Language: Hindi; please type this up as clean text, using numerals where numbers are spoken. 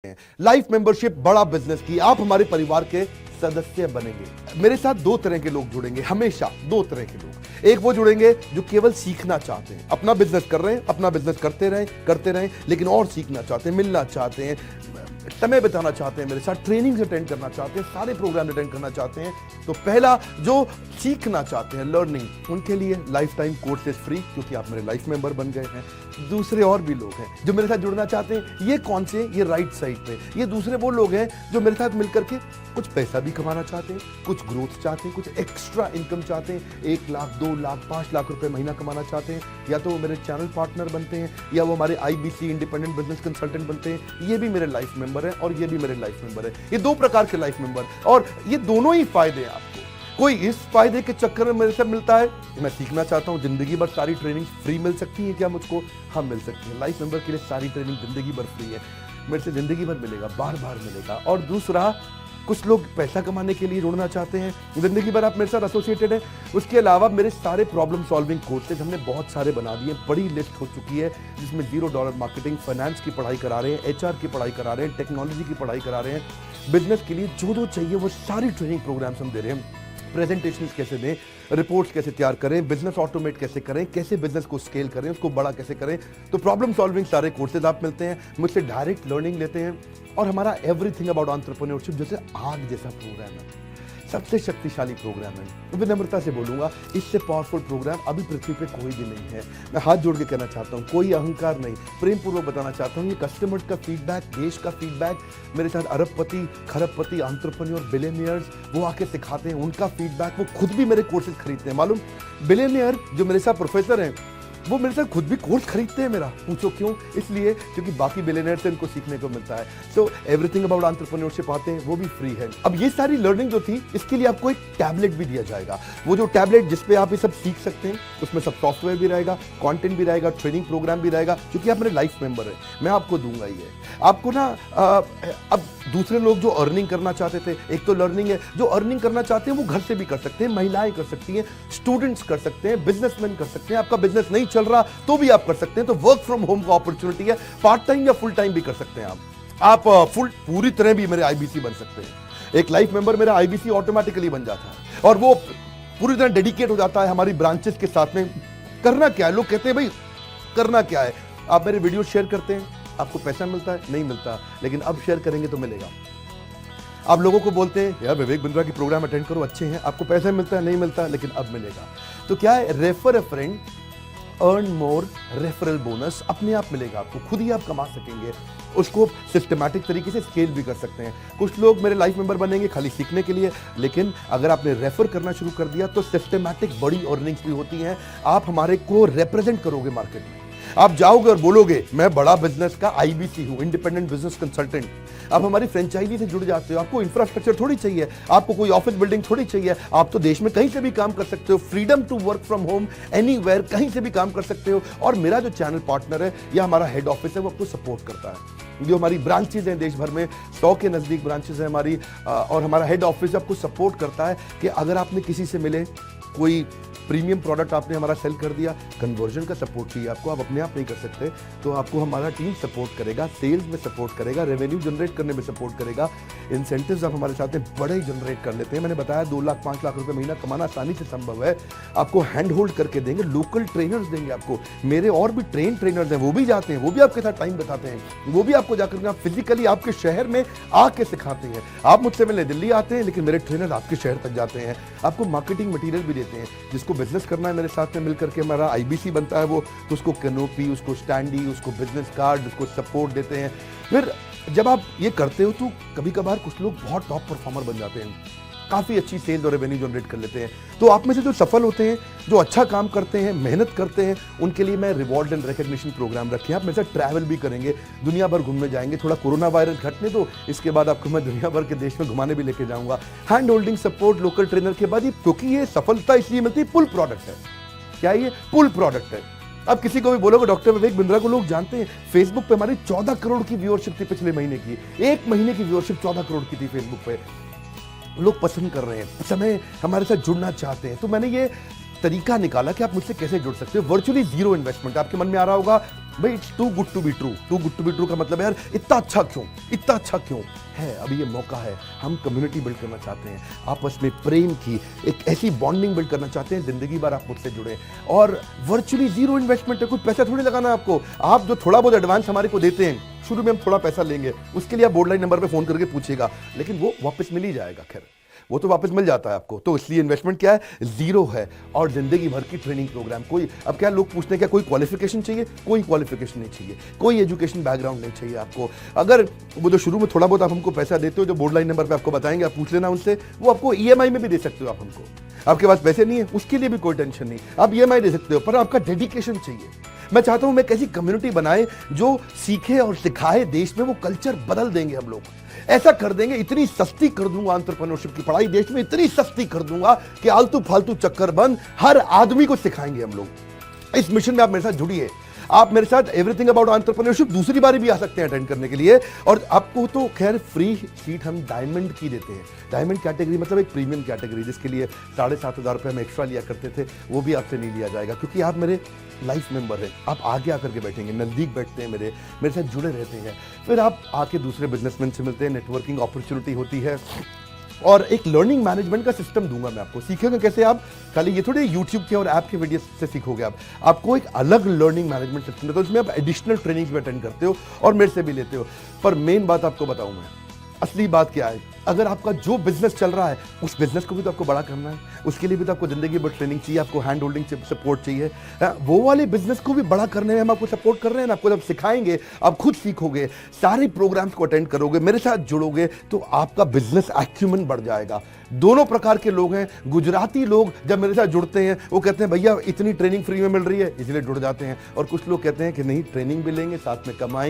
लाइफ मेंबरशिप बड़ा बिजनेस की आप हमारे परिवार के सदस्य बनेंगे। मेरे साथ दो तरह के लोग जुड़ेंगे, हमेशा दो तरह के लोग। एक वो जुड़ेंगे जो केवल सीखना चाहते हैं, अपना बिजनेस कर रहे हैं, अपना बिजनेस करते रहें, लेकिन और सीखना चाहते हैं, मिलना चाहते हैं, समय बिताना चाहते हैं, मेरे साथ ट्रेनिंग्स अटेंड करना चाहते हैं, सारे प्रोग्राम अटेंड करना चाहते हैं। तो पहला जो सीखना चाहते हैं, लर्निंग, उनके लिए लाइफ टाइम कोर्सेज फ्री, क्योंकि आप मेरे लाइफ मेंबर बन गए हैं। दूसरे और भी लोग हैं जो मेरे साथ जुड़ना चाहते हैं। ये कौन से? ये राइट साइड पे ये दूसरे वो लोग हैं जो मेरे साथ मिलकर के कुछ पैसा भी कमाना चाहते हैं, कुछ ग्रोथ चाहते हैं, कुछ एक्स्ट्रा इनकम चाहते हैं, 1 लाख 2 लाख 5 लाख रुपए महीना कमाना चाहते हैं। या तो वो मेरे चैनल पार्टनर बनते हैं, या वो हमारे IBC इंडिपेंडेंट बिजनेस कंसल्टेंट बनते हैं। ये भी मेरे लाइफ मेंबर है और ये भी मेरे लाइफ मेंबर है। ये दो प्रकार के लाइफ मेंबर, और ये दोनों ही फायदे हैं आपको। कोई इस फायदे के चक्कर में मेरे से मिलता है, मैं सीखना चाहता हूं जिंदगी भर सारी ट्रेनिंग फ्री मिल सकती है क्या मुझको? हाँ, मिल सकती है। लाइफ मेंबर के लिए सारी ट्रेनिंग जिंदगी भर फ्री है, मेरे से जिंदगी भर मिलेगा, बार बार मिलेगा। और दूसरा, कुछ लोग पैसा कमाने के लिए जुड़ना चाहते हैं, जिंदगी भर आप मेरे साथ एसोसिएटेड हैं। उसके अलावा मेरे सारे प्रॉब्लम सॉल्विंग कोर्सेज हमने बहुत सारे बना दिए, बड़ी लिस्ट हो चुकी है, जिसमें $0 मार्केटिंग, फाइनेंस की पढ़ाई करा रहे हैं, HR की पढ़ाई करा रहे हैं, टेक्नोलॉजी की पढ़ाई करा रहे हैं। बिजनेस के लिए जो चाहिए वो सारी ट्रेनिंग प्रोग्राम्स हम दे रहे हैं। प्रेजेंटेशंस कैसे दें, रिपोर्ट्स कैसे तैयार करें, बिजनेस ऑटोमेट कैसे करें, कैसे बिजनेस को स्केल करें, उसको बड़ा कैसे करें। तो प्रॉब्लम सॉल्विंग सारे कोर्सेज आप मिलते हैं, मुझसे डायरेक्ट लर्निंग लेते हैं। और हमारा एवरीथिंग अबाउट एंटरप्रेन्योरशिप जैसे आग जैसा प्रोग्राम है, सबसे शक्तिशाली प्रोग्राम है। विनम्रता से बोलूंगा, इससे पावरफुल प्रोग्राम अभी पृथ्वी पे कोई भी नहीं है। मैं हाथ जोड़ के कहना चाहता हूँ, कोई अहंकार नहीं, प्रेम पूर्वक बताना चाहता हूँ, ये कस्टमर का फीडबैक, देश का फीडबैक, मेरे साथ अरबपति, खरबपति, एंटरप्रेन्योर, बिलियनियर्स वो आके सिखाते हैं, उनका फीडबैक, वो खुद भी मेरे कोर्सेज खरीदते हैं। मालूम, बिलियनियर जो मेरे साथ प्रोफेसर हैं, वो मेरे साथ खुद भी कोर्स खरीदते हैं मेरा। पूछो क्यों? इसलिए क्योंकि बाकी बिलियनियर से इनको सीखने को मिलता है। सो एवरीथिंग अबाउट एंटरप्रेन्योरशिप आते हैं, वो भी फ्री है। अब ये सारी लर्निंग जो थी, इसके लिए आपको एक टैबलेट भी दिया जाएगा। वो जो टैबलेट जिसपे आप ये सब सीख सकते हैं, उसमें सब सॉफ्टवेयर भी रहेगा, कंटेंट भी रहेगा, ट्रेनिंग प्रोग्राम भी रहेगा, क्योंकि आप मेरे लाइफ मेंबर है, मैं आपको दूंगा ये। आपको ना अब दूसरे लोग जो अर्निंग करना चाहते थे, एक तो लर्निंग है, जो अर्निंग करना चाहते हैं वो घर से भी कर सकते हैं, महिलाएं कर सकती हैं, स्टूडेंट्स कर सकते हैं, बिजनेसमैन कर सकते हैं। आपका बिजनेस नहीं चल रहा तो भी आप कर सकते हैं, तो वर्क फ्रॉम होम का अपॉर्चुनिटी है, पार्ट टाइम या फुल टाइम भी कर सकते हैं आप पूरी तरह भी मेरे IBC बन सकते हैं। एक लाइफ मेंबर मेरा IBC ऑटोमेटिकली बन जाता है और वो पूरी तरह डेडिकेट हो जाता है हमारी ब्रांचेस के साथ में। करना क्या है? लोग कहते हैं भाई करना क्या है? आप मेरे वीडियो शेयर करते हैं, आपको पैसा मिलता है? नहीं मिलता, लेकिन अब शेयर करेंगे तो मिलेगा। आप लोगों को बोलते हैं यार विवेक बिंद्रा की प्रोग्राम अटेंड करो, अच्छे हैं, आपको पैसा मिलता है? नहीं मिलता, लेकिन अब मिलेगा। तो क्या है? Refer a friend, earn more, referral bonus अपने आप मिलेगा आपको, खुद ही आप कमा सकेंगे। उसको सिस्टमैटिक तरीके से स्केल भी कर सकते हैं। कुछ लोग मेरे लाइफ मेंबर बनेंगे खाली सीखने के लिए, लेकिन अगर आपने रेफर करना शुरू कर दिया तो सिस्टमैटिक बड़ी अर्निंग्स भी होती हैं। आप हमारे को रिप्रेजेंट करोगे मार्केट में, आप जाओगे और बोलोगे मैं बड़ा बिजनेस का IBC हूं, इंडिपेंडेंट बिजनेस कंसल्टेंट। आप हमारी फ्रेंचाइजी से जुड़ जाते हो, आपको इंफ्रास्ट्रक्चर थोड़ी चाहिए, आपको कोई ऑफिस बिल्डिंग थोड़ी चाहिए, आप तो देश में कहीं से भी काम कर सकते हो, freedom to work from home, anywhere, कहीं से भी काम कर सकते हो। और मेरा जो चैनल पार्टनर है या हमारा हेड ऑफिस है, वो आपको सपोर्ट करता है। जो हमारी ब्रांचेज हैं देश भर में, 100 के नजदीक ब्रांचेज हैं हमारी, और हमारा हेड ऑफिस आपको सपोर्ट करता है कि अगर आपने किसी से मिले, कोई प्रीमियम प्रोडक्ट आपने हमारा सेल कर दिया, कन्वर्जन का सपोर्ट चाहिए आपको, आप अपने आप नहीं कर सकते, तो आपको हमारा टीम सपोर्ट करेगा, सेल्स में सपोर्ट करेगा, रेवेन्यू जनरेट करने में सपोर्ट करेगा, इंसेंटिव्स आप हमारे साथ में बड़े जनरेट कर लेते हैं। मैंने बताया 2 लाख 5 लाख रुपए महीना कमाना आसानी से संभव है। आपको हैंड होल्ड करके देंगे, लोकल ट्रेनर्स देंगे आपको, मेरे और भी ट्रेनर्स हैं, वो भी जाते हैं, वो भी आपके साथ टाइम बताते हैं, वो भी आपको जाकर फिजिकली आपके शहर में आके सिखाते हैं। आप मुझसे मिलने दिल्ली आते हैं, लेकिन मेरे ट्रेनर आपके शहर तक जाते हैं, आपको मार्केटिंग मटीरियल भी देते हैं। जिसको बिजनेस करना है मेरे साथ में मिलकर के हमारा IBC बनता है, वो तो उसको कैनोपी, उसको स्टैंडी, उसको बिजनेस कार्ड, उसको सपोर्ट देते हैं। फिर जब आप ये करते हो तो कभी कभार कुछ लोग बहुत टॉप परफॉर्मर बन जाते हैं, काफी अच्छी सेल्स और रेवेन्यू जनरेट कर लेते हैं। तो आप में से जो सफल होते हैं, जो अच्छा काम करते हैं, मेहनत करते हैं, उनके लिए मैं रिवॉर्ड एंड रिकॉग्निशन प्रोग्राम रखे हैं। आप मेरे साथ ट्रैवल भी करेंगे, दुनिया भर घूमने जाएंगे, थोड़ा कोरोना वायरस घटने दो, इसके बाद आपको मैं दुनिया भर के देश में घुमाने भी लेके जाऊंगा। Hand holding support local trainer के बाद, क्योंकि ये सफलता इसलिए मिलती है, पुल प्रोडक्ट है। क्या ये पुल प्रोडक्ट है? अब किसी को भी बोलोगे डॉक्टर विवेक बिंद्रा को लोग जानते हैं, फेसबुक पे हमारी 14 करोड़ की व्यूअरशिप थी पिछले महीने की, एक महीने की व्यूअरशिप 14 करोड़ की थी फेसबुक पे। लोग पसंद कर रहे हैं, समय हमारे साथ जुड़ना चाहते हैं। तो मैंने ये तरीका निकाला कि आप मुझसे कैसे जुड़ सकते हो। Virtually 0 investment. आपके मन में आ रहा होगा भाई it's too good to be true. Too good to be true का मतलब है यार इतना अच्छा क्यों, इतना अच्छा क्यों है। अभी ये मौका है, हम कम्युनिटी बिल्ड करना चाहते हैं, आपस में प्रेम की एक ऐसी बॉन्डिंग बिल्ड करना चाहते हैं, जिंदगी भर आप मुझसे जुड़े। और वर्चुअली जीरो इन्वेस्टमेंट है, कुछ पैसा थोड़ी लगाना है आपको। आप जो थोड़ा बहुत एडवांस हमारे को देते हैं, शुरू में हम थोड़ा पैसा लेंगे, उसके लिए आप बोर्ड लाइन नंबर पे फोन करके पूछिएगा, लेकिन वो वापस मिल ही जाएगा। खैर वो तो वापस मिल जाता है आपको, तो इसलिए इन्वेस्टमेंट क्या है, जीरो है। और जिंदगी भर की ट्रेनिंग प्रोग्राम। कोई अब क्या लोग पूछते हैं क्या कोई क्वालिफिकेशन चाहिए, कोई क्वालिफिकेशन नहीं चाहिए, कोई एजुकेशन बैकग्राउंड नहीं चाहिए आपको। अगर वो जो शुरू में थोड़ा बहुत आप हमको पैसा देते हो, जो बोर्ड लाइन नंबर पे आपको बताएंगे, आप पूछ लेना उनसे, वो आपको ईएमआई में भी दे सकते हो आप हमको। आपके पास पैसे नहीं है उसके लिए भी कोई टेंशन नहीं, आप ईएमआई दे सकते हो, पर आपका डेडिकेशन चाहिए। मैं चाहता हूं मैं एक ऐसी कम्युनिटी बनाए जो सीखे और सिखाए, देश में वो कल्चर बदल देंगे हम लोग। ऐसा कर देंगे, इतनी सस्ती कर दूंगा एंटरप्रेन्योरशिप की पढ़ाई देश में, इतनी सस्ती कर दूंगा कि आलतू फालतू चक्कर बंद, हर आदमी को सिखाएंगे हम लोग। इस मिशन में आप मेरे साथ जुड़िए। आप मेरे साथ एवरीथिंग अबाउट एंटरप्रेन्योरशिप दूसरी बारी भी आ सकते हैं अटेंड करने के लिए। और आपको तो खैर फ्री सीट हम डायमंड की देते हैं। डायमंड कैटेगरी मतलब एक प्रीमियम कैटेगरी, जिसके लिए 7,500 रुपये हम एक्स्ट्रा लिया करते थे, वो भी आपसे नहीं लिया जाएगा, क्योंकि आप मेरे लाइफ मेंबर हैं। आप आगे आकर के बैठेंगे, नज़दीक बैठते हैं, मेरे साथ जुड़े रहते हैं। फिर आप आके दूसरे बिजनेसमैन से मिलते हैं, नेटवर्किंग अपॉर्चुनिटी होती है। और एक लर्निंग मैनेजमेंट का सिस्टम दूंगा मैं आपको। सीखेंगे कैसे आप, खाली ये थोड़ी यूट्यूब के और ऐप के वीडियो से सीखोगे आप। आपको एक अलग लर्निंग मैनेजमेंट सिस्टम है, तो उसमें आप एडिशनल ट्रेनिंग्स भी अटेंड करते हो और मेरे से भी लेते हो। पर मेन बात आपको बताऊं मैं, असली बात क्या है, अगर आपका जो बिजनेस चल रहा है उस बिजनेस को भी तो आपको बड़ा करना है, उसके लिए भी तो आपको जिंदगी भर ट्रेनिंग चाहिए, आपको हैंड होल्डिंग सपोर्ट चाहिए। वो वाले बिजनेस को भी बड़ा करने में हम आपको सपोर्ट कर रहे हैं ना। आपको जब सिखाएंगे, आप खुद सीखोगे, सारे प्रोग्राम्स को अटेंड करोगे, मेरे साथ जुड़ोगे, तो आपका बिजनेस एक्यूमेन बढ़ जाएगा। दोनों प्रकार के लोग हैं। गुजराती लोग जब मेरे साथ जुड़ते हैं वो कहते हैं भैया इतनी ट्रेनिंग फ्री में मिल रही है, इसलिए जुड़ जाते हैं। और कुछ लोग कहते हैं कि नहीं, ट्रेनिंग भी लेंगे, साथ में कमाएंगे।